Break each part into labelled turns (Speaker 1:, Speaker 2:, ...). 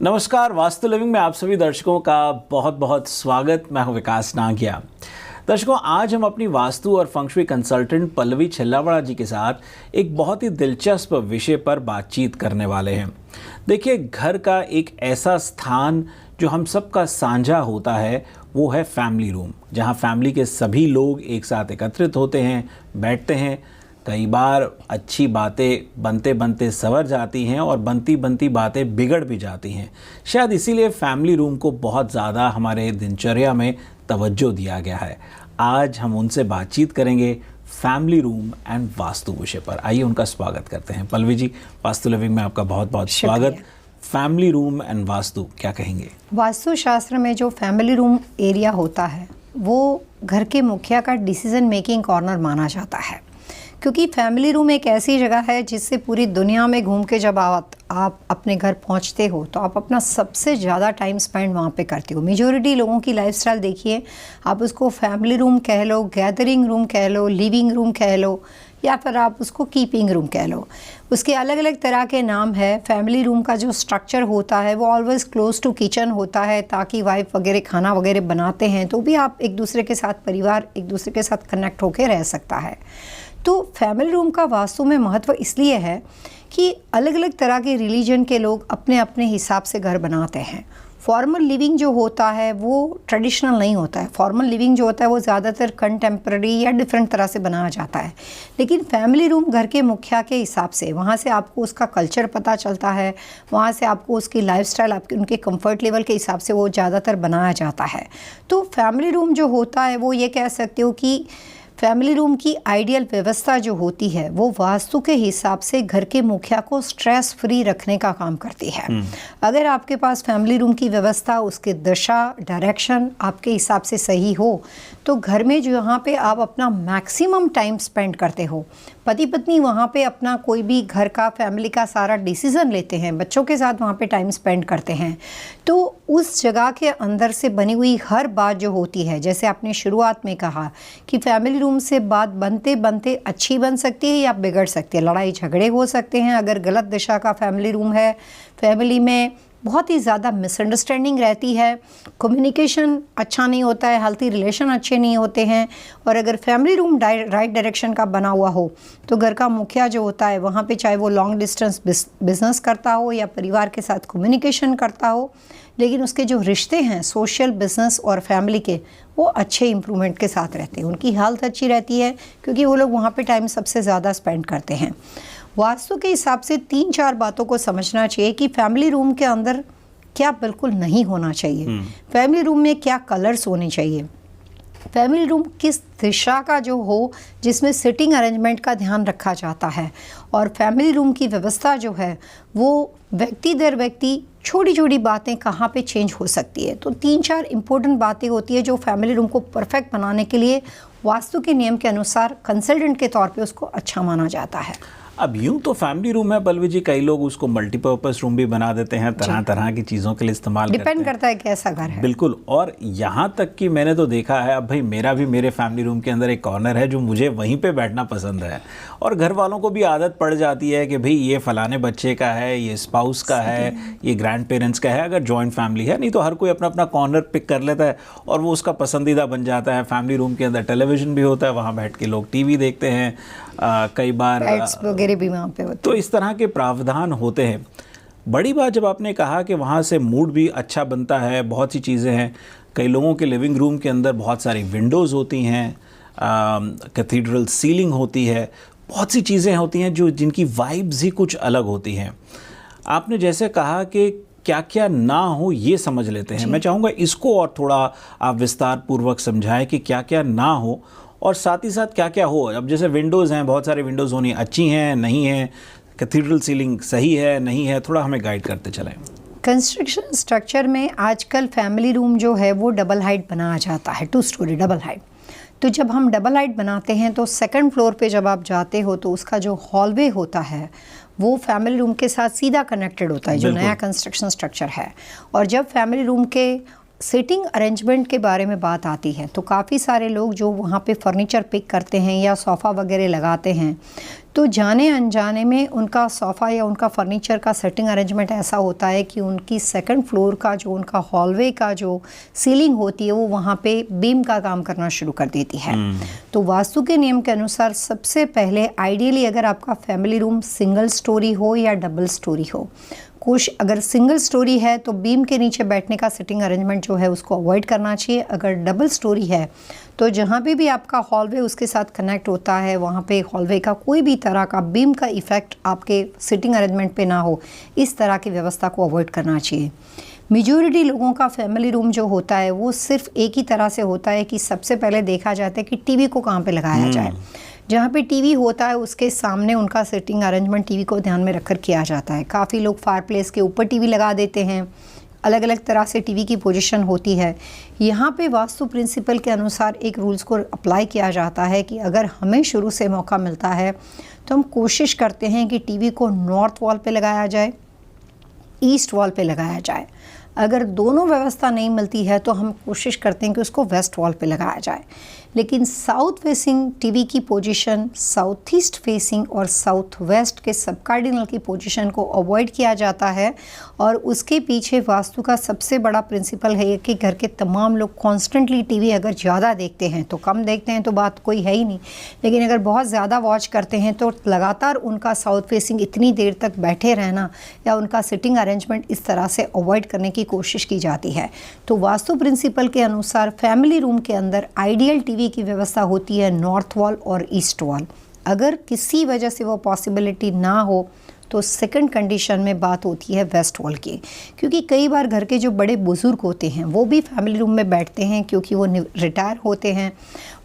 Speaker 1: नमस्कार, वास्तु लिविंग में आप सभी दर्शकों का बहुत बहुत स्वागत। मैं हूं विकास नागिया। दर्शकों, आज हम अपनी वास्तु और फंक्शुई कंसल्टेंट पल्लवी छिल्लावड़ा जी के साथ एक बहुत ही दिलचस्प विषय पर बातचीत करने वाले हैं। देखिए, घर का एक ऐसा स्थान जो हम सबका साझा होता है वो है फैमिली रूम, जहां फैमिली के सभी लोग एक साथ एकत्रित होते हैं, बैठते हैं। कई बार अच्छी बातें बनते बनते संवर जाती हैं और बनती बनती बातें बिगड़ भी जाती हैं। शायद इसीलिए फैमिली रूम को बहुत ज़्यादा हमारे दिनचर्या में तवज्जो दिया गया है। आज हम उनसे बातचीत करेंगे फैमिली रूम एंड वास्तु विषय पर। आइए उनका स्वागत करते हैं। पल्लवी जी, वास्तु लिविंग में आपका बहुत बहुत स्वागत। फैमिली रूम एंड वास्तु, क्या कहेंगे?
Speaker 2: वास्तु शास्त्र में जो फैमिली रूम एरिया होता है वो घर के मुखिया का डिसीजन मेकिंग कॉर्नर माना जाता है, क्योंकि फैमिली रूम एक ऐसी जगह है जिससे पूरी दुनिया में घूम के जब आप अपने घर पहुंचते हो तो आप अपना सबसे ज़्यादा टाइम स्पेंड वहाँ पे करते हो। मेजॉरिटी लोगों की लाइफस्टाइल देखिए, आप उसको फैमिली रूम कह लो, गैदरिंग रूम कह लो, लिविंग रूम कह लो, या फिर आप उसको कीपिंग रूम कह लो। उसके अलग अलग तरह के नाम है। फैमिली रूम का जो स्ट्रक्चर होता है वो ऑलवेज क्लोज टू किचन होता है, ताकि वाइफ वगैरह खाना वगैरह बनाते हैं तो भी आप एक दूसरे के साथ, परिवार एक दूसरे के साथ कनेक्ट होकर रह सकता है। तो फैमिली रूम का वास्तु में महत्व इसलिए है कि अलग अलग तरह के रिलीजन के लोग अपने अपने हिसाब से घर बनाते हैं। फॉर्मल लिविंग जो होता है वो ट्रेडिशनल नहीं होता है। फॉर्मल लिविंग जो होता है वो ज़्यादातर कंटेम्प्रेरी या डिफरेंट तरह से बनाया जाता है। लेकिन फैमिली रूम घर के मुखिया के हिसाब से, वहाँ से आपको उसका कल्चर पता चलता है, वहाँ से आपको उसकी लाइफस्टाइल, आपके उनके कंफर्ट लेवल के हिसाब से वो ज़्यादातर बनाया जाता है। तो फैमिली रूम जो होता है वो ये कह सकते हो कि फैमिली रूम की आइडियल व्यवस्था जो होती है वो वास्तु के हिसाब से घर के मुखिया को स्ट्रेस फ्री रखने का काम करती है। अगर आपके पास फैमिली रूम की व्यवस्था, उसके दिशा, डायरेक्शन आपके हिसाब से सही हो तो घर में जो यहाँ पे आप अपना मैक्सिमम टाइम स्पेंड करते हो, पति पत्नी वहाँ पे अपना कोई भी घर का, फैमिली का सारा डिसीज़न लेते हैं, बच्चों के साथ वहाँ पे टाइम स्पेंड करते हैं, तो उस जगह के अंदर से बनी हुई हर बात जो होती है, जैसे आपने शुरुआत में कहा कि फैमिली रूम से बात बनते बनते अच्छी बन सकती है या बिगड़ सकती है, लड़ाई झगड़े हो सकते हैं। अगर गलत दिशा का फैमिली रूम है, फैमिली में बहुत ही ज़्यादा मिसअंडरस्टैंडिंग रहती है, कम्युनिकेशन अच्छा नहीं होता है, हेल्थी रिलेशन अच्छे नहीं होते हैं। और अगर फैमिली रूम राइट डायरेक्शन का बना हुआ हो तो घर का मुखिया जो होता है वहाँ पे, चाहे वो लॉन्ग डिस्टेंस बिजनेस करता हो या परिवार के साथ कम्युनिकेशन करता हो, लेकिन उसके जो रिश्ते हैं सोशल, बिजनेस और फैमिली के, वो अच्छे इंप्रूवमेंट के साथ रहते हैं। उनकी हेल्थ अच्छी रहती है क्योंकि वो लोग वहाँ पे टाइम सबसे ज़्यादा स्पेंड करते हैं। वास्तु के हिसाब से 3-4 बातों को समझना चाहिए कि फैमिली रूम के अंदर क्या बिल्कुल नहीं होना चाहिए, फैमिली रूम में क्या कलर्स होने चाहिए, फैमिली रूम किस दिशा का जो हो जिसमें सिटिंग अरेंजमेंट का ध्यान रखा जाता है, और फैमिली रूम की व्यवस्था जो है वो व्यक्ति दर व्यक्ति छोटी छोटी बातें कहाँ पे चेंज हो सकती है। तो 3-4 इम्पोर्टेंट बातें होती है जो फैमिली रूम को परफेक्ट बनाने के लिए वास्तु के नियम के अनुसार कंसल्टेंट के तौर पे उसको अच्छा माना जाता है।
Speaker 1: अब यूं तो फैमिली रूम है पल्लवी जी, कई लोग उसको मल्टीपर्पस रूम भी बना देते हैं, तरह तरह की चीज़ों के लिए इस्तेमाल करते हैं।
Speaker 2: डिपेंड करता है कैसा घर है।
Speaker 1: बिल्कुल। और यहाँ तक कि मैंने तो देखा है, अब भाई मेरा भी मेरे फैमिली रूम के अंदर एक कॉर्नर है जो मुझे वहीं पे बैठना पसंद है, और घर वालों को भी आदत पड़ जाती है कि भाई ये फलाने बच्चे का है, ये स्पाउस का है, ये ग्रैंड पेरेंट्स का है, अगर जॉइंट फैमिली है। नहीं तो हर कोई अपना अपना कॉर्नर पिक कर लेता है और वो उसका पसंदीदा बन जाता है। फैमिली रूम के अंदर टेलीविज़न भी होता है, वहाँ बैठ के लोग टीवी देखते हैं, कई बार
Speaker 2: वगैरह भी वहाँ पे होते।
Speaker 1: तो इस तरह के प्रावधान होते हैं। बड़ी बात जब आपने कहा कि वहाँ से मूड भी अच्छा बनता है, बहुत सी चीज़ें हैं। कई लोगों के लिविंग रूम के अंदर बहुत सारी विंडोज़ होती हैं, कैथीड्रल सीलिंग होती है, बहुत सी चीज़ें होती हैं जो जिनकी वाइब्स ही कुछ अलग होती हैं। आपने जैसे कहा कि क्या क्या ना हो ये समझ लेते हैं, मैं चाहूँगा इसको और थोड़ा आप विस्तार पूर्वक समझाएं कि क्या क्या ना हो और साथ ही साथ क्या क्या हो। अब जैसे विंडोज़ हैं, बहुत सारे विंडोज़ होनी अच्छी हैं, नहीं हैं, कैथीड्रल सीलिंग सही है, नहीं है, थोड़ा हमें गाइड करते चलें।
Speaker 2: कंस्ट्रक्शन स्ट्रक्चर में आजकल फैमिली रूम जो है वो डबल हाइट बनाया जाता है, 2 स्टोरी डबल हाइट। तो जब हम डबल हाइट बनाते हैं तो सेकंड फ्लोर पे जब आप जाते हो तो उसका जो हॉलवे होता है वो फैमिली रूम के साथ सीधा कनेक्टेड होता है, जो नया कंस्ट्रक्शन स्ट्रक्चर है। और जब फैमिली रूम के सिटिंग अरेंजमेंट के बारे में बात आती है तो काफ़ी सारे लोग जो वहाँ पे फर्नीचर पिक करते हैं या सोफ़ा वगैरह लगाते हैं, तो जाने अनजाने में उनका सोफ़ा या उनका फर्नीचर का सेटिंग अरेंजमेंट ऐसा होता है कि उनकी सेकंड फ्लोर का जो उनका हॉलवे का जो सीलिंग होती है वो वहाँ पे बीम का काम करना शुरू कर देती है। तो वास्तु के नियम के अनुसार सबसे पहले आइडियली अगर आपका फैमिली रूम सिंगल स्टोरी हो या डबल स्टोरी हो, कुछ अगर सिंगल स्टोरी है तो बीम के नीचे बैठने का सिटिंग अरेंजमेंट जो है उसको अवॉइड करना चाहिए। अगर डबल स्टोरी है तो जहाँ पे भी आपका हॉलवे उसके साथ कनेक्ट होता है वहाँ पे हॉलवे का कोई भी तरह का बीम का इफ़ेक्ट आपके सिटिंग अरेंजमेंट पे ना हो, इस तरह की व्यवस्था को अवॉइड करना चाहिए। मेजॉरिटी लोगों का फैमिली रूम जो होता है वो सिर्फ एक ही तरह से होता है कि सबसे पहले देखा जाता है कि टीवी को कहाँ पे लगाया जाए। जहाँ पे टीवी होता है उसके सामने उनका सिटिंग अरेंजमेंट टीवी को ध्यान में रखकर किया जाता है। काफ़ी लोग फायरप्लेस के ऊपर टीवी लगा देते हैं, अलग अलग तरह से टीवी की पोजीशन होती है। यहाँ पे वास्तु प्रिंसिपल के अनुसार एक रूल्स को अप्लाई किया जाता है कि अगर हमें शुरू से मौका मिलता है तो हम कोशिश करते हैं कि टीवी को नॉर्थ वॉल पे लगाया जाए, ईस्ट वॉल पे लगाया जाए। अगर दोनों व्यवस्था नहीं मिलती है तो हम कोशिश करते हैं कि उसको वेस्ट वॉल पे लगाया जाए। लेकिन साउथ फेसिंग टीवी की पोजीशन, साउथ ईस्ट फेसिंग और साउथ वेस्ट के सब कार्डिनल की पोजीशन को अवॉइड किया जाता है। और उसके पीछे वास्तु का सबसे बड़ा प्रिंसिपल है कि घर के तमाम लोग कॉन्स्टेंटली टीवी अगर ज़्यादा देखते हैं तो कम देखते हैं तो बात कोई है ही नहीं, लेकिन अगर बहुत ज़्यादा वॉच करते हैं तो लगातार उनका साउथ फेसिंग इतनी देर तक बैठे रहना या उनका सिटिंग अरेंजमेंट इस तरह से अवॉइड करने की कोशिश की जाती है। तो वास्तु प्रिंसिपल के अनुसार फैमिली रूम के अंदर आइडियल टीवी की व्यवस्था होती है नॉर्थ वॉल और ईस्ट वॉल। अगर किसी वजह से वो पॉसिबिलिटी ना हो तो सेकंड कंडीशन में बात होती है वेस्ट वॉल की, क्योंकि कई बार घर के जो बड़े बुजुर्ग होते हैं वो भी फैमिली रूम में बैठते हैं क्योंकि वो रिटायर होते हैं,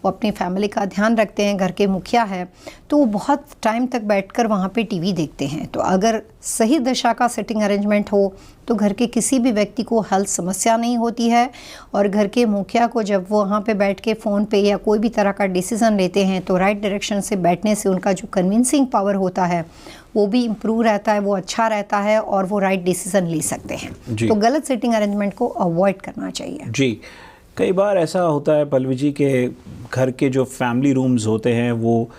Speaker 2: वो अपनी फैमिली का ध्यान रखते हैं, घर के मुखिया है, तो वो बहुत टाइम तक बैठकर वहाँ पे टीवी देखते हैं। तो अगर सही दशा का सेटिंग अरेंजमेंट हो तो घर के किसी भी व्यक्ति को हेल्थ समस्या नहीं होती है। और घर के मुखिया को जब वो वहाँ पे बैठ के फ़ोन पे या कोई भी तरह का डिसीज़न लेते हैं तो राइट डायरेक्शन से बैठने से उनका जो कन्विंसिंग पावर होता है वो भी इम्प्रूव रहता है, वो अच्छा रहता है और वो राइट डिसीज़न ले सकते हैं। तो गलत सेटिंग अरेंजमेंट को अवॉइड करना चाहिए।
Speaker 1: जी, कई बार ऐसा होता है पल्लवी जी के घर के जो फैमिली रूम्स होते हैं वो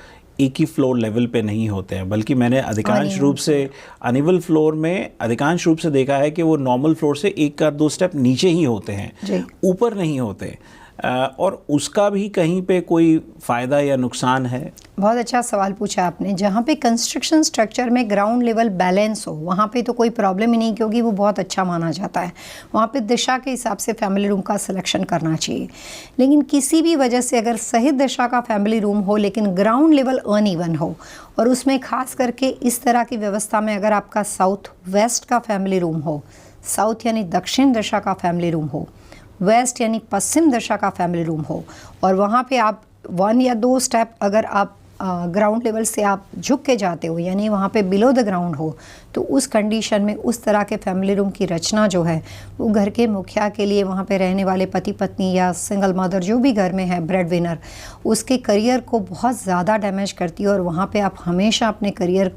Speaker 1: एक ही फ्लोर लेवल पे नहीं होते हैं, बल्कि मैंने अधिकांश रूप से अनिवल फ्लोर में अधिकांश रूप से देखा है कि वो नॉर्मल फ्लोर से एक या दो स्टेप नीचे ही होते हैं, ऊपर नहीं होते। और उसका भी कहीं पे कोई फ़ायदा या नुकसान है?
Speaker 2: बहुत अच्छा सवाल पूछा आपने। जहाँ पे कंस्ट्रक्शन स्ट्रक्चर में ग्राउंड लेवल बैलेंस हो वहाँ पे तो कोई प्रॉब्लम ही नहीं, क्योंकि वो बहुत अच्छा माना जाता है। वहाँ पे दिशा के हिसाब से फैमिली रूम का सिलेक्शन करना चाहिए। लेकिन किसी भी वजह से अगर सही दिशा का फैमिली रूम हो लेकिन ग्राउंड लेवल अनइवन हो, और उसमें खास करके इस तरह की व्यवस्था में अगर आपका साउथ वेस्ट का फैमिली रूम हो, साउथ यानी दक्षिण दिशा का फैमिली रूम हो, वेस्ट यानी पश्चिम दिशा का फैमिली रूम हो, और वहाँ पे आप 1 या 2 स्टेप अगर आप ग्राउंड लेवल से आप झुक के जाते हो यानी वहाँ पे बिलो द ग्राउंड हो, तो उस कंडीशन में उस तरह के फैमिली रूम की रचना जो है वो घर के मुखिया के लिए, वहाँ पे रहने वाले पति पत्नी या सिंगल मदर जो भी घर में है ब्रेड विनर, उसके करियर को बहुत ज़्यादा डैमेज करती है। और वहाँ पे आप हमेशा अपने करियर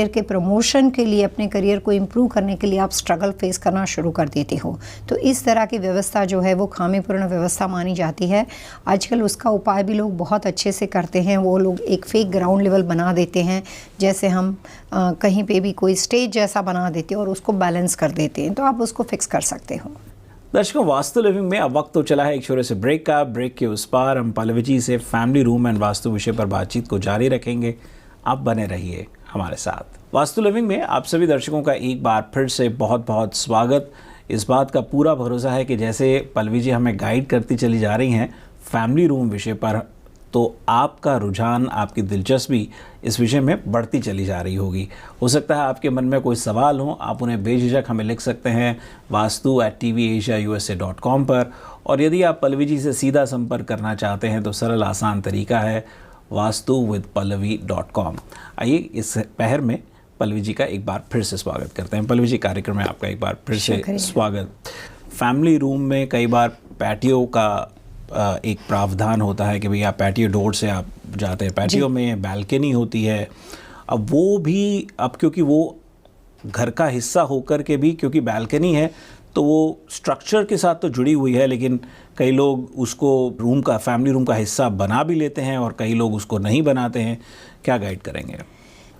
Speaker 2: के प्रमोशन के लिए, अपने करियर को इम्प्रूव करने के लिए आप स्ट्रगल फेस करना शुरू कर देते हो। तो इस तरह की व्यवस्था जो है वो खामीपूर्ण व्यवस्था मानी जाती है। आजकल उसका उपाय भी लोग बहुत अच्छे से करते हैं। वो लोग एक फेक ग्राउंड लेवल बना देते हैं, जैसे हम कहीं पे भी कोई स्टेज जैसा बना देते हैं और उसको बैलेंस कर देते हैं, तो आप उसको फिक्स कर सकते हो।
Speaker 1: दर्शकों, वास्तु लिविंग में अब वक्त तो चला है एक छोटे से ब्रेक का। ब्रेक के उस पार हम पल्लवी जी से फैमिली रूम एंड वास्तु विषय पर बातचीत को जारी रखेंगे। आप बने रहिए हमारे साथ। वास्तु लिविंग में आप सभी दर्शकों का एक बार फिर से बहुत बहुत स्वागत। इस बात का पूरा भरोसा है कि जैसे पल्लवी जी हमें गाइड करती चली जा रही हैं फैमिली रूम विषय पर, तो आपका रुझान, आपकी दिलचस्पी इस विषय में बढ़ती चली जा रही होगी। हो सकता है आपके मन में कोई सवाल हो, आप उन्हें बेझिझक हमें लिख सकते हैं vastu@tvasiausa.com पर। और यदि आप पल्लवी जी से सीधा संपर्क करना चाहते हैं तो सरल आसान तरीका है vastu@pallavi.com। आइए इस पहर में पल्लवी जी का एक बार फिर से स्वागत करते हैं। पल्लवी जी, कार्यक्रम में आपका एक बार फिर से स्वागत। फैमिली रूम में कई बार पैटियो का एक प्रावधान होता है कि भैया पैटियो डोर से आप जाते हैं, पैटियो में बैल्कनी होती है। अब वो भी, अब क्योंकि वो घर का हिस्सा होकर के भी, क्योंकि बैल्कनी है तो वो स्ट्रक्चर के साथ तो जुड़ी हुई है, लेकिन कई लोग उसको फैमिली रूम का हिस्सा बना भी लेते हैं और कई लोग उसको नहीं बनाते हैं। क्या गाइड करेंगे?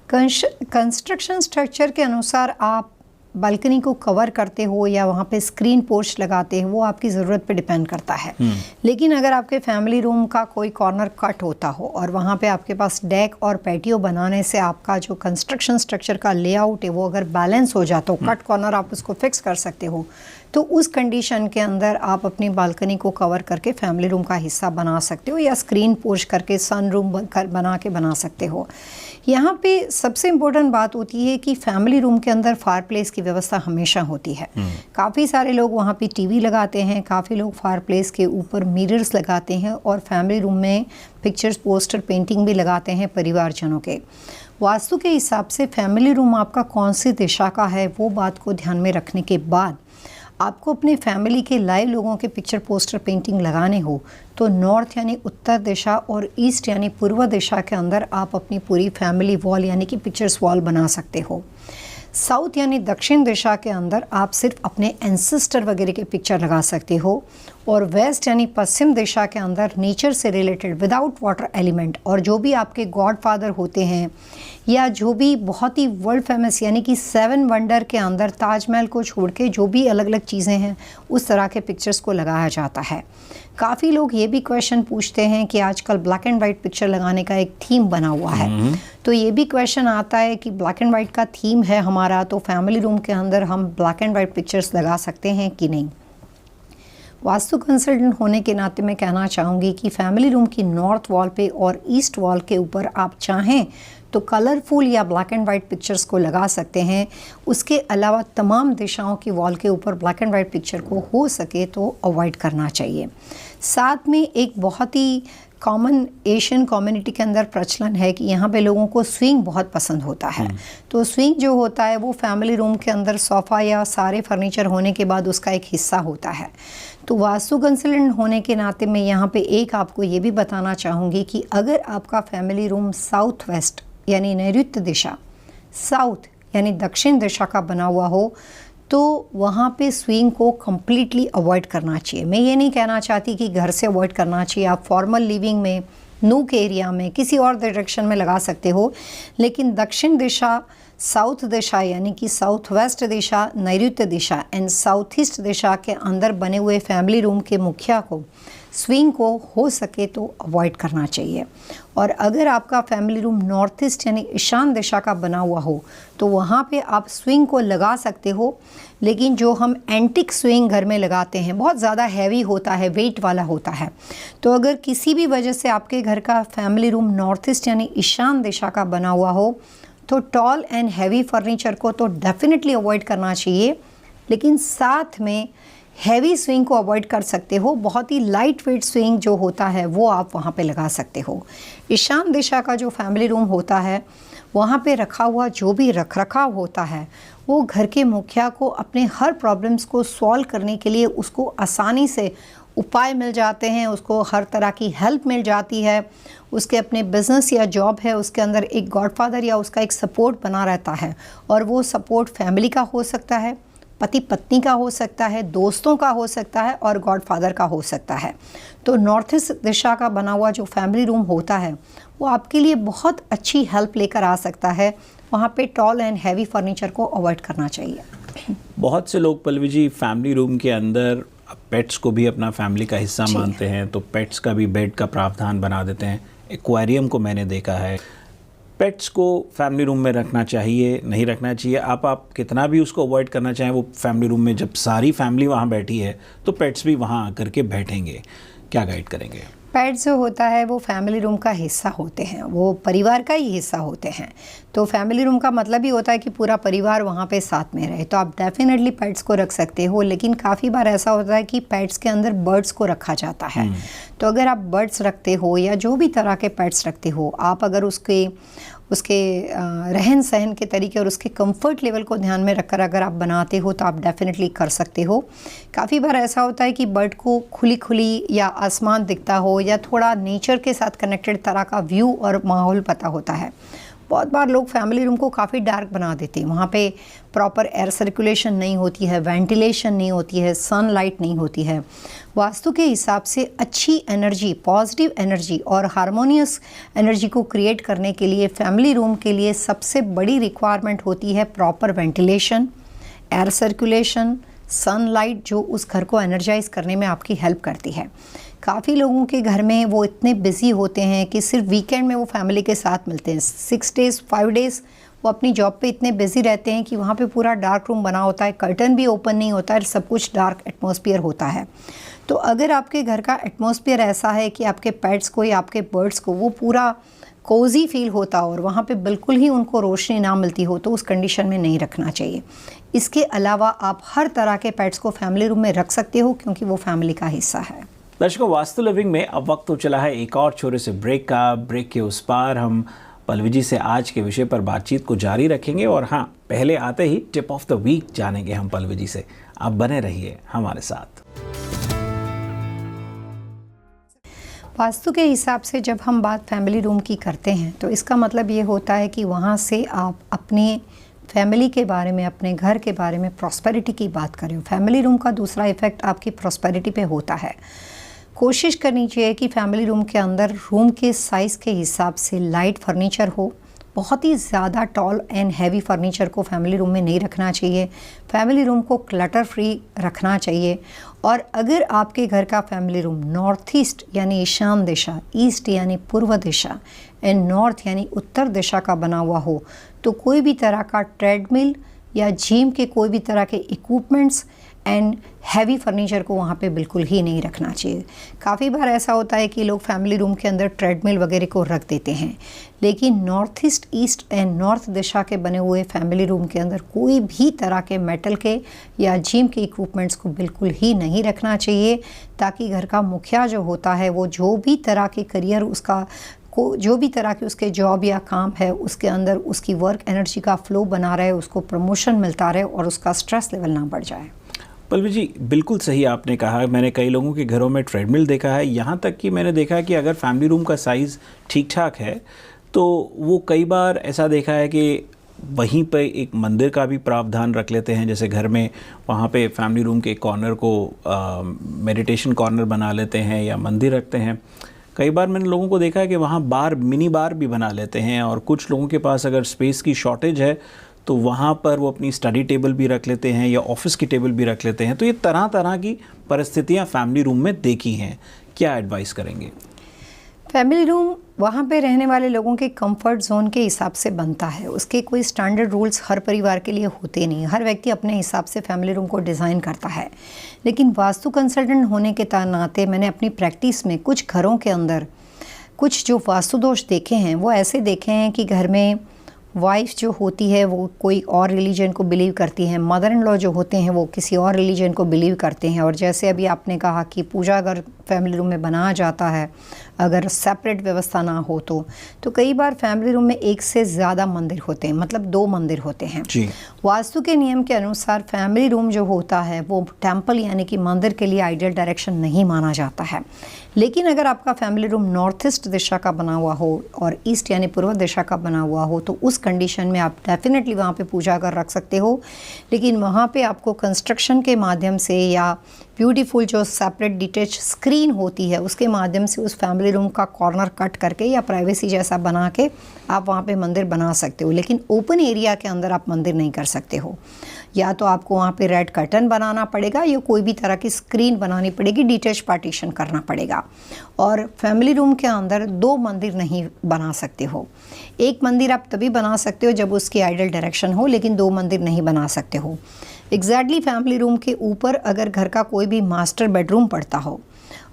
Speaker 2: कंस्ट्रक्शन स्ट्रक्चर के अनुसार आप बालकनी को कवर करते हो या वहाँ पे स्क्रीन पोर्च लगाते हो, वो आपकी ज़रूरत पे डिपेंड करता है। लेकिन अगर आपके फैमिली रूम का कोई कॉर्नर कट होता हो और वहाँ पे आपके पास डेक और पैटियो बनाने से आपका जो कंस्ट्रक्शन स्ट्रक्चर का लेआउट है वो अगर बैलेंस हो जाता हो, कट कॉर्नर आप उसको फिक्स कर सकते हो, तो उस कंडीशन के अंदर आप अपनी बालकनी को कवर करके फैमिली रूम का हिस्सा बना सकते हो या स्क्रीन पोर्च करके सन रूम बना सकते हो। यहाँ पे सबसे इम्पोर्टेंट बात होती है कि फैमिली रूम के अंदर फायरप्लेस की व्यवस्था हमेशा होती है। काफ़ी सारे लोग वहाँ पे टीवी लगाते हैं, काफ़ी लोग फायरप्लेस के ऊपर मिरर्स लगाते हैं और फैमिली रूम में पिक्चर्स, पोस्टर, पेंटिंग भी लगाते हैं परिवारजनों के। वास्तु के हिसाब से फैमिली रूम आपका कौन सी दिशा का है, वो बात को ध्यान में रखने के बाद आपको अपने फैमिली के लाइव लोगों के पिक्चर, पोस्टर, पेंटिंग लगाने हो तो नॉर्थ यानी उत्तर दिशा और ईस्ट यानी पूर्व दिशा के अंदर आप अपनी पूरी फैमिली वॉल यानी कि पिक्चर्स वॉल बना सकते हो। साउथ यानी दक्षिण दिशा के अंदर आप सिर्फ अपने एंसेस्टर वगैरह के पिक्चर लगा सकते हो और वेस्ट यानी पश्चिम दिशा के अंदर नेचर से रिलेटेड विदाउट वाटर एलिमेंट और जो भी आपके गॉड फादर होते हैं या जो भी बहुत ही वर्ल्ड फेमस यानी कि 7 वंडर के अंदर ताजमहल को छोड़ के जो भी अलग अलग चीज़ें हैं उस तरह के पिक्चर्स को लगाया जाता है। काफ़ी लोग ये भी क्वेश्चन पूछते हैं कि आजकल ब्लैक एंड वाइट पिक्चर लगाने का एक थीम बना हुआ है, तो ये भी क्वेश्चन आता है कि ब्लैक एंड वाइट का थीम है हमारा, तो फैमिली रूम के अंदर हम ब्लैक एंड वाइट पिक्चर्स लगा सकते हैं कि नहीं। वास्तु कंसल्टेंट होने के नाते मैं कहना चाहूँगी कि फैमिली रूम की नॉर्थ वॉल पे और ईस्ट वॉल के ऊपर आप चाहें तो कलरफुल या ब्लैक एंड वाइट पिक्चर्स को लगा सकते हैं। उसके अलावा तमाम दिशाओं की वॉल के ऊपर ब्लैक एंड वाइट पिक्चर को हो सके तो अवॉइड करना चाहिए। साथ में एक बहुत ही कॉमन एशियन कम्युनिटी के अंदर प्रचलन है कि यहाँ पे लोगों को स्विंग बहुत पसंद होता है, तो स्विंग जो होता है वो फैमिली रूम के अंदर सोफ़ा या सारे फर्नीचर होने के बाद उसका एक हिस्सा होता है। तो वास्तु कंसल्टेंट होने के नाते मैं यहाँ पे एक आपको ये भी बताना चाहूँगी कि अगर आपका फैमिली रूम साउथ वेस्ट यानी नैऋत्य दिशा, साउथ यानी दक्षिण दिशा का बना हुआ हो तो वहाँ पे स्विंग को कम्प्लीटली अवॉइड करना चाहिए। मैं ये नहीं कहना चाहती कि घर से अवॉइड करना चाहिए, आप फॉर्मल लिविंग में, नूक एरिया में, किसी और डायरेक्शन में लगा सकते हो, लेकिन दक्षिण दिशा, साउथ दिशा यानी कि साउथ वेस्ट दिशा, नैऋत्य दिशा एंड साउथ ईस्ट दिशा के अंदर बने हुए फैमिली रूम के मुखिया को स्विंग को हो सके तो अवॉइड करना चाहिए। और अगर आपका फैमिली रूम नॉर्थ ईस्ट यानी ईशान दिशा का बना हुआ हो तो वहाँ पे आप स्विंग को लगा सकते हो, लेकिन जो हम एंटिक स्विंग घर में लगाते हैं बहुत ज़्यादा हैवी होता है, वेट वाला होता है। तो अगर किसी भी वजह से आपके घर का फैमिली रूम नॉर्थ ईस्ट यानी ईशान दिशा का बना हुआ हो तो टॉल एंड हैवी फर्नीचर को तो डेफिनेटली अवॉइड करना चाहिए, लेकिन साथ में हैवी स्विंग को अवॉइड कर सकते हो। बहुत ही लाइट वेट स्विंग जो होता है वो आप वहाँ पे लगा सकते हो। ईशान दिशा का जो फैमिली रूम होता है वहाँ पे रखा हुआ जो भी रख रखाव होता है वो घर के मुखिया को अपने हर प्रॉब्लम्स को सॉल्व करने के लिए उसको आसानी से उपाय मिल जाते हैं, उसको हर तरह की हेल्प मिल जाती है। उसके अपने बिजनेस या जॉब है उसके अंदर एक गॉडफादर या उसका एक सपोर्ट बना रहता है, और वो सपोर्ट फैमिली का हो सकता है, पति पत्नी का हो सकता है, दोस्तों का हो सकता है और गॉडफादर का हो सकता है। तो नॉर्थ ईस्ट दिशा का बना हुआ जो फैमिली रूम होता है वो आपके लिए बहुत अच्छी हेल्प लेकर आ सकता है। वहाँ पे टॉल एंड हैवी फर्नीचर को अवॉइड करना चाहिए।
Speaker 1: बहुत से लोग पल्लवी जी फैमिली रूम के अंदर पेट्स को भी अपना फैमिली का हिस्सा मानते हैं, तो पेट्स का भी बेड का प्रावधान बना देते हैं। एक्वेरियम को मैंने देखा है। पेट्स को फैमिली रूम में रखना चाहिए, नहीं रखना चाहिए? आप कितना भी उसको अवॉइड करना चाहें, वो फैमिली रूम में जब सारी फैमिली वहाँ बैठी है तो पेट्स भी वहाँ आकर के बैठेंगे। क्या गाइड करेंगे?
Speaker 2: पेट्स जो होता है वो फैमिली रूम का हिस्सा होते हैं, वो परिवार का ही हिस्सा होते हैं। तो फैमिली रूम का मतलब ही होता है कि पूरा परिवार वहाँ पे साथ में रहे, तो आप डेफिनेटली पेट्स को रख सकते हो। लेकिन काफ़ी बार ऐसा होता है कि पेट्स के अंदर बर्ड्स को रखा जाता है। तो अगर आप बर्ड्स रखते हो या जो भी तरह के पेट्स रखते हो, आप अगर उसके रहन सहन के तरीके और उसके कंफर्ट लेवल को ध्यान में रखकर अगर आप बनाते हो तो आप डेफिनेटली कर सकते हो। काफ़ी बार ऐसा होता है कि बर्ड को खुली या आसमान दिखता हो या थोड़ा नेचर के साथ कनेक्टेड तरह का व्यू और माहौल पता होता है, बहुत बार लोग फैमिली रूम को काफ़ी डार्क बना देते हैं, वहाँ पे प्रॉपर एयर सर्कुलेशन नहीं होती है, वेंटिलेशन नहीं होती है, सनलाइट नहीं होती है। वास्तु के हिसाब से अच्छी एनर्जी, पॉजिटिव एनर्जी और हार्मोनियस एनर्जी को क्रिएट करने के लिए फैमिली रूम के लिए सबसे बड़ी रिक्वायरमेंट होती है proper ventilation, air circulation, sunlight, जो उस घर को एनर्जाइज करने में आपकी हेल्प करती है। काफ़ी लोगों के घर में वो इतने बिजी होते हैं कि सिर्फ वीकेंड में वो फैमिली के साथ मिलते हैं। 6 डेज़ 5 डेज़ वो अपनी जॉब पे इतने बिजी रहते हैं कि वहाँ पे पूरा डार्क रूम बना होता है, कर्टन भी ओपन नहीं होता है, सब कुछ डार्क एटमॉस्फेयर होता है। तो अगर आपके घर का एटमॉस्फेयर ऐसा है कि आपके पेट्स को या आपके बर्ड्स को वो पूरा कोजी फील होता हो और वहाँ पे बिल्कुल ही उनको रोशनी ना मिलती हो, तो उस कंडीशन में नहीं रखना चाहिए। इसके अलावा आप हर तरह के पेट्स को फैमिली रूम में रख सकते हो क्योंकि वो फैमिली का हिस्सा है।
Speaker 1: दर्शकों, वास्तु लिविंग में अब वक्त तो चला है एक और छोटे से ब्रेक का। ब्रेक के उस पार हम पल्लवी जी से आज के विषय पर बातचीत को जारी रखेंगे और हाँ, पहले आते ही टिप ऑफ द वीक जानेंगे हम पल्लवी जी से। आप बने रहिए हमारे साथ।
Speaker 2: वास्तु के हिसाब से जब हम बात फैमिली रूम की करते हैं तो इसका मतलब ये होता है कि वहाँ से आप अपने फैमिली के बारे में, अपने घर के बारे में, प्रॉस्पेरिटी की बात करें। फैमिली रूम का दूसरा इफ़ेक्ट आपकी प्रॉस्पेरिटी पे होता है। कोशिश करनी चाहिए कि फैमिली रूम के अंदर रूम के साइज़ के हिसाब से लाइट फर्नीचर हो। बहुत ही ज़्यादा टॉल एंड हैवी फर्नीचर को फैमिली रूम में नहीं रखना चाहिए। फैमिली रूम को क्लटर फ्री रखना चाहिए। और अगर आपके घर का फैमिली रूम नॉर्थ ईस्ट यानी ईशान दिशा, ईस्ट यानी पूर्व दिशा एंड नॉर्थ यानी उत्तर दिशा का बना हुआ हो, तो कोई भी तरह का ट्रेडमिल या जिम के कोई भी तरह के इक्विपमेंट्स एंड हैवी फर्नीचर को वहाँ पे बिल्कुल ही नहीं रखना चाहिए। काफ़ी बार ऐसा होता है कि लोग फैमिली रूम के अंदर ट्रेडमिल वगैरह को रख देते हैं, लेकिन north east, east and north दिशा के बने हुए फैमिली रूम के अंदर कोई भी तरह के मेटल के या जिम के इक्विपमेंट्स को बिल्कुल ही नहीं रखना चाहिए, ताकि घर का मुखिया जो होता है वो जो भी तरह के करियर उसका जो भी तरह के उसके जॉब या काम है उसके अंदर उसकी वर्क एनर्जी का फ्लो बना रहे, उसको प्रमोशन मिलता रहे और उसका स्ट्रेस लेवल ना बढ़ जाए।
Speaker 1: पल्लवी जी, बिल्कुल सही आपने कहा। मैंने कई लोगों के घरों में ट्रेडमिल देखा है, यहाँ तक कि मैंने देखा है कि अगर फैमिली रूम का साइज़ ठीक ठाक है तो वो कई बार ऐसा देखा है कि वहीं पे एक मंदिर का भी प्रावधान रख लेते हैं। जैसे घर में वहाँ पे फैमिली रूम के कॉर्नर को मेडिटेशन कॉर्नर बना लेते हैं या मंदिर रखते हैं। कई बार मैंने लोगों को देखा है कि वहाँ बार, मिनी बार भी बना लेते हैं। और कुछ लोगों के पास अगर स्पेस की शॉर्टेज है तो वहाँ पर वो अपनी स्टडी टेबल भी रख लेते हैं या ऑफिस की टेबल भी रख लेते हैं। तो ये तरह तरह की परिस्थितियाँ फैमिली रूम में देखी हैं, क्या एडवाइस करेंगे?
Speaker 2: फैमिली रूम वहाँ पे रहने वाले लोगों के कंफर्ट जोन के हिसाब से बनता है। उसके कोई स्टैंडर्ड रूल्स हर परिवार के लिए होते नहीं। हर व्यक्ति अपने हिसाब से फैमिली रूम को डिज़ाइन करता है। लेकिन वास्तु कंसल्टेंट होने के नाते मैंने अपनी प्रैक्टिस में कुछ घरों के अंदर कुछ जो वास्तु दोष देखे हैं वो ऐसे देखे हैं कि घर में वाइफ जो होती है वो कोई और रिलीजन को बिलीव करती है, मदर इन लॉ जो होते हैं वो किसी और रिलीजन को बिलीव करते हैं। और जैसे अभी आपने कहा कि पूजा अगर फैमिली रूम में बनाया जाता है, अगर सेपरेट व्यवस्था ना हो तो कई बार फैमिली रूम में एक से ज़्यादा मंदिर होते हैं, मतलब 2 मंदिर होते हैं
Speaker 1: जी।
Speaker 2: वास्तु के नियम के अनुसार फैमिली रूम जो होता है वो टेम्पल यानी कि मंदिर के लिए आइडियल डायरेक्शन नहीं माना जाता है। लेकिन अगर आपका फैमिली रूम नॉर्थ ईस्ट दिशा का बना हुआ हो और ईस्ट यानी पूर्व दिशा का बना हुआ हो तो उस कंडीशन में आप डेफिनेटली वहाँ पे पूजा कर रख सकते हो। लेकिन वहाँ पे आपको कंस्ट्रक्शन के माध्यम से या ब्यूटीफुल जो सेपरेट डिटेच स्क्रीन होती है उसके माध्यम से उस फैमिली रूम का कॉर्नर कट करके या प्राइवेसी जैसा बना के आप वहाँ पे मंदिर बना सकते हो। लेकिन ओपन एरिया के अंदर आप मंदिर नहीं कर सकते हो। या तो आपको वहाँ पे रेड कर्टन बनाना पड़ेगा या कोई भी तरह की स्क्रीन बनानी पड़ेगी, डिटेच पार्टीशन करना पड़ेगा। और फैमिली रूम के अंदर 2 मंदिर नहीं बना सकते हो। एक मंदिर आप तभी बना सकते हो जब उसकी आइडियल डायरेक्शन हो, लेकिन 2 मंदिर नहीं बना सकते हो। एग्जैक्टली फैमिली रूम के ऊपर अगर घर का कोई भी मास्टर बेडरूम पड़ता हो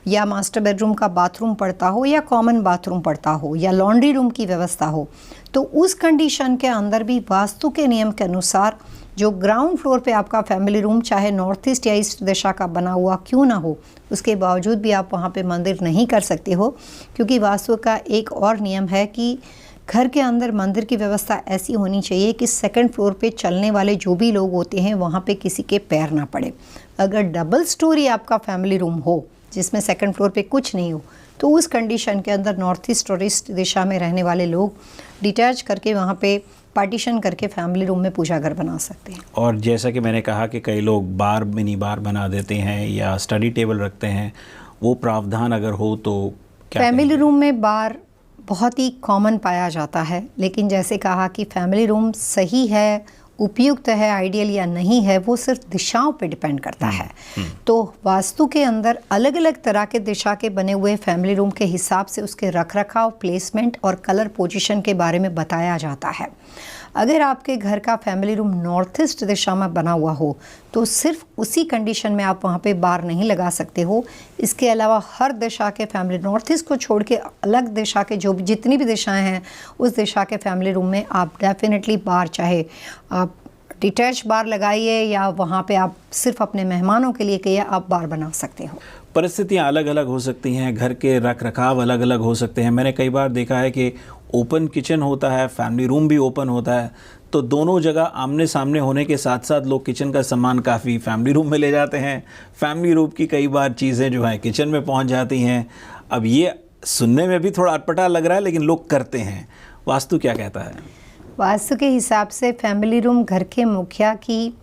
Speaker 2: या मास्टर बेडरूम का बाथरूम पड़ता हो या कॉमन बाथरूम पड़ता हो या लॉन्ड्री रूम की व्यवस्था हो तो उस कंडीशन के अंदर भी वास्तु के नियम के अनुसार जो ग्राउंड फ्लोर पे आपका फैमिली रूम चाहे नॉर्थ ईस्ट या ईस्ट दिशा का बना हुआ क्यों ना हो, उसके बावजूद भी आप वहाँ पे मंदिर नहीं कर सकते हो। क्योंकि वास्तु का एक और नियम है कि घर के अंदर मंदिर की व्यवस्था ऐसी होनी चाहिए कि 2nd फ्लोर पे चलने वाले जो भी लोग होते हैं वहाँ पे किसी के पैर ना पड़े। अगर डबल स्टोरी आपका फैमिली रूम हो जिसमें 2nd फ्लोर पे कुछ नहीं हो तो उस कंडीशन के अंदर नॉर्थ ईस्ट और ईस्ट दिशा में रहने वाले लोग डिटैच करके वहाँ पे पार्टीशन करके फैमिली रूम में पूजा घर बना सकते हैं।
Speaker 1: और जैसा कि मैंने कहा कि कई लोग बार मिनी बार बना देते हैं या स्टडी टेबल रखते हैं, वो प्रावधान अगर हो तो क्या
Speaker 2: फैमिली रूम में बार बहुत ही कॉमन पाया जाता है, लेकिन जैसे कहा कि फैमिली रूम सही है, उपयुक्त है, आइडियल या नहीं है, वो सिर्फ दिशाओं पे डिपेंड करता है। तो वास्तु के अंदर अलग अलग तरह के दिशा के बने हुए फैमिली रूम के हिसाब से उसके रखरखाव, प्लेसमेंट और कलर पोजीशन के बारे में बताया जाता है। अगर आपके घर का फैमिली रूम नॉर्थ ईस्ट दिशा में बना हुआ हो तो सिर्फ उसी कंडीशन में आप वहाँ पे बार नहीं लगा सकते हो। इसके अलावा हर दिशा के फैमिली, नॉर्थ ईस्ट को छोड़ के अलग दिशा के जो जितनी भी दिशाएं हैं उस दिशा के फैमिली रूम में आप डेफिनेटली बार, चाहे आप डिटैच बार लगाइए या वहाँ पे आप सिर्फ अपने मेहमानों के लिए कहिए, आप बार बना सकते हो।
Speaker 1: परिस्थितियाँ अलग अलग हो सकती हैं, घर के रख रखाव अलग अलग हो सकते हैं। मैंने कई बार देखा है कि ओपन किचन होता है, फैमिली रूम भी ओपन होता है, तो दोनों जगह आमने सामने होने के साथ साथ लोग किचन का सामान काफ़ी फैमिली रूम में ले जाते हैं, फैमिली रूम की कई बार चीज़ें जो हैं किचन में पहुंच जाती हैं। अब ये सुनने में भी थोड़ा अटपटा लग रहा है, लेकिन लोग करते हैं। वास्तु क्या कहता है?
Speaker 2: वास्तु के हिसाब से फैमिली रूम घर के मुखिया की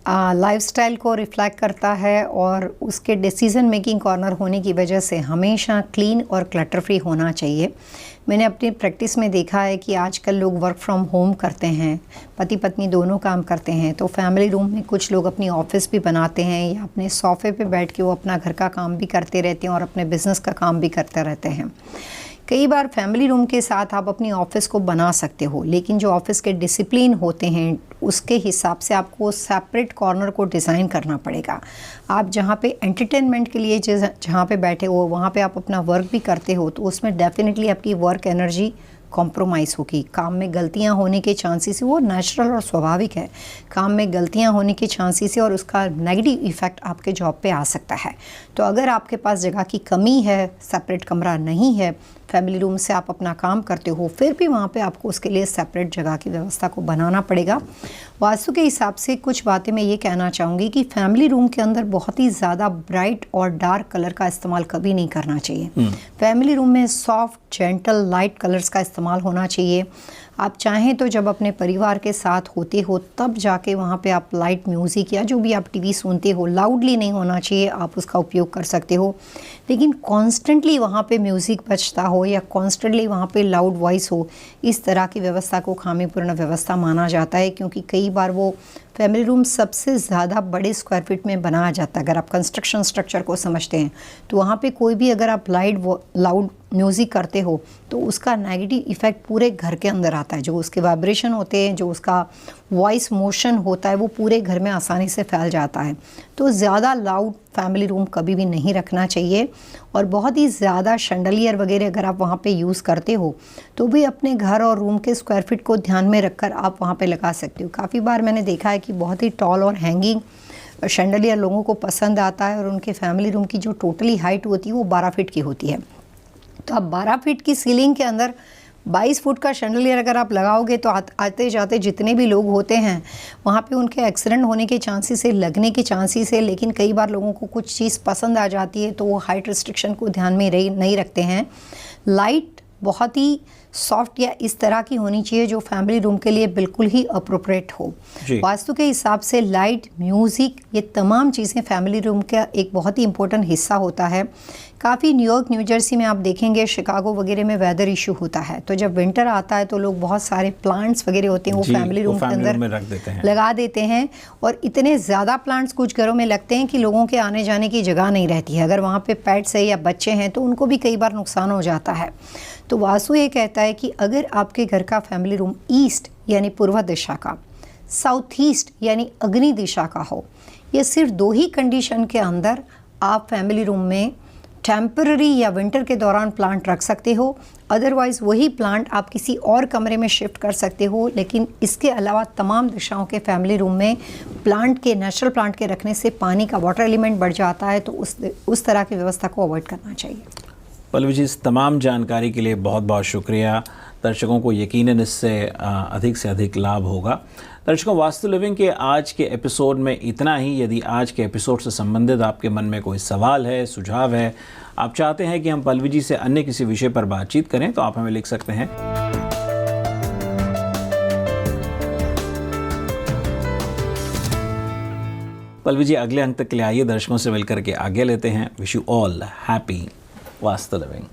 Speaker 2: लाइफस्टाइल को रिफ्लेक्ट करता है और उसके डिसीजन मेकिंग कॉर्नर होने की वजह से हमेशा क्लीन और क्लटर फ्री होना चाहिए। मैंने अपनी प्रैक्टिस में देखा है कि आजकल लोग वर्क फ्रॉम होम करते हैं, पति पत्नी दोनों काम करते हैं, तो फैमिली रूम में कुछ लोग अपनी ऑफिस भी बनाते हैं या अपने सोफे पे बैठ के वो अपना घर का काम भी करते रहते हैं और अपने बिजनेस का काम भी करते रहते हैं। कई बार फैमिली रूम के साथ आप अपनी ऑफिस को बना सकते हो, लेकिन जो ऑफिस के डिसिप्लिन होते हैं उसके हिसाब से आपको सेपरेट कॉर्नर को डिज़ाइन करना पड़ेगा। आप जहाँ पे एंटरटेनमेंट के लिए जहाँ पे बैठे हो वहाँ पे आप अपना वर्क भी करते हो, तो उसमें डेफिनेटली आपकी वर्क एनर्जी कॉम्प्रोमाइज़ होगी। काम में गलतियां होने के चांसेस, वो नेचुरल और स्वाभाविक है, काम में गलतियां होने के चांसेस है और उसका नेगेटिव इफ़ेक्ट आपके जॉब पे आ सकता है। तो अगर आपके पास जगह की कमी है, सेपरेट कमरा नहीं है, फैमिली रूम से आप अपना काम करते हो, फिर भी वहाँ पे आपको उसके लिए सेपरेट जगह की व्यवस्था को बनाना पड़ेगा। वास्तु के हिसाब से कुछ बातें मैं ये कहना चाहूँगी कि फैमिली रूम के अंदर बहुत ही ज़्यादा ब्राइट और डार्क कलर का इस्तेमाल कभी नहीं करना चाहिए। फैमिली रूम में सॉफ्ट, जेंटल, लाइट कलर्स का इस्तेमाल होना चाहिए। आप चाहें तो जब अपने परिवार के साथ होते हो तब जाके वहाँ पे आप लाइट म्यूज़िक या जो भी आप टीवी सुनते हो, लाउडली नहीं होना चाहिए, आप उसका उपयोग कर सकते हो। लेकिन कॉन्स्टेंटली वहाँ पे म्यूज़िक बजता हो या कॉन्स्टेंटली वहाँ पे लाउड वॉइस हो, इस तरह की व्यवस्था को खामीपूर्ण व्यवस्था माना जाता है, क्योंकि कई बार वो फैमिली रूम सबसे ज़्यादा बड़े स्क्वायर फीट में बनाया जाता है। अगर आप कंस्ट्रक्शन स्ट्रक्चर को समझते हैं तो वहाँ पे कोई भी अगर आप लाउड म्यूज़िक करते हो तो उसका नेगेटिव इफ़ेक्ट पूरे घर के अंदर आता है। जो उसके वाइब्रेशन होते हैं, जो उसका वॉइस मोशन होता है, वो पूरे घर में आसानी से फैल जाता है। तो ज़्यादा लाउड फैमिली रूम कभी भी नहीं रखना चाहिए। और बहुत ही ज़्यादा शैंडलियर वगैरह अगर आप वहाँ पे यूज़ करते हो तो भी अपने घर और रूम के स्क्वायर फीट को ध्यान में रखकर आप वहाँ पे लगा सकते हो। काफ़ी बार मैंने देखा है कि बहुत ही टॉल और हैंगिंग शैंडलियर लोगों को पसंद आता है और उनके फैमिली रूम की जो टोटली हाइट होती है वो 12 फीट की होती है। तो आप 12 फीट की सीलिंग के अंदर 22 फुट का शैंडलियर अगर आप लगाओगे तो आते जाते जितने भी लोग होते हैं वहाँ पे उनके एक्सीडेंट होने के चांसेस है, लगने के चांसेस है। लेकिन कई बार लोगों को कुछ चीज़ पसंद आ जाती है तो वो हाइट रिस्ट्रिक्शन को ध्यान में नहीं रखते हैं। लाइट बहुत ही सॉफ्ट या इस तरह की होनी चाहिए जो फैमिली रूम के लिए बिल्कुल ही अप्रोप्रिएट हो। वास्तु के हिसाब से लाइट, म्यूज़िक, ये तमाम चीज़ें फैमिली रूम का एक बहुत ही इंपॉर्टेंट हिस्सा होता है। काफ़ी न्यूयॉर्क, न्यू जर्सी में आप देखेंगे, शिकागो वगैरह में वेदर इशू होता है, तो जब विंटर आता है तो लोग बहुत सारे प्लांट्स वगैरह होते हैं वो फैमिली रूम के अंदर लगा देते हैं। और इतने ज़्यादा प्लांट्स कुछ घरों में लगते हैं कि लोगों के आने जाने की जगह नहीं रहती है। अगर वहाँ पे पेट्स है या बच्चे हैं तो उनको भी कई बार नुकसान हो जाता है। तो वास्तु ये कहता है कि अगर आपके घर का फैमिली रूम ईस्ट यानी पूर्व दिशा का, साउथ ईस्ट यानी अग्नि दिशा का हो, ये सिर्फ 2 ही कंडीशन के अंदर आप फैमिली रूम में टेम्पररी या विंटर के दौरान प्लांट रख सकते हो। अदरवाइज़ वही प्लांट आप किसी और कमरे में शिफ्ट कर सकते हो। लेकिन इसके अलावा तमाम दिशाओं के फैमिली रूम में प्लांट के, नेचुरल प्लांट के रखने से पानी का, वाटर एलिमेंट बढ़ जाता है, तो उस तरह की व्यवस्था को अवॉइड करना चाहिए।
Speaker 1: पल्लवी जी, इस तमाम जानकारी के लिए बहुत बहुत शुक्रिया। दर्शकों को यकीनन इससे अधिक से अधिक लाभ होगा। दर्शकों, वास्तु लिविंग के आज के एपिसोड में इतना ही। यदि आज के एपिसोड से संबंधित आपके मन में कोई सवाल है, सुझाव है, आप चाहते हैं कि हम पल्लवी जी से अन्य किसी विषय पर बातचीत करें, तो आप हमें लिख सकते हैं। पल्लवी जी, अगले अंक तक के लिए आइए, दर्शकों से मिलकर के आगे लेते हैं। Wish you all happy vastu living.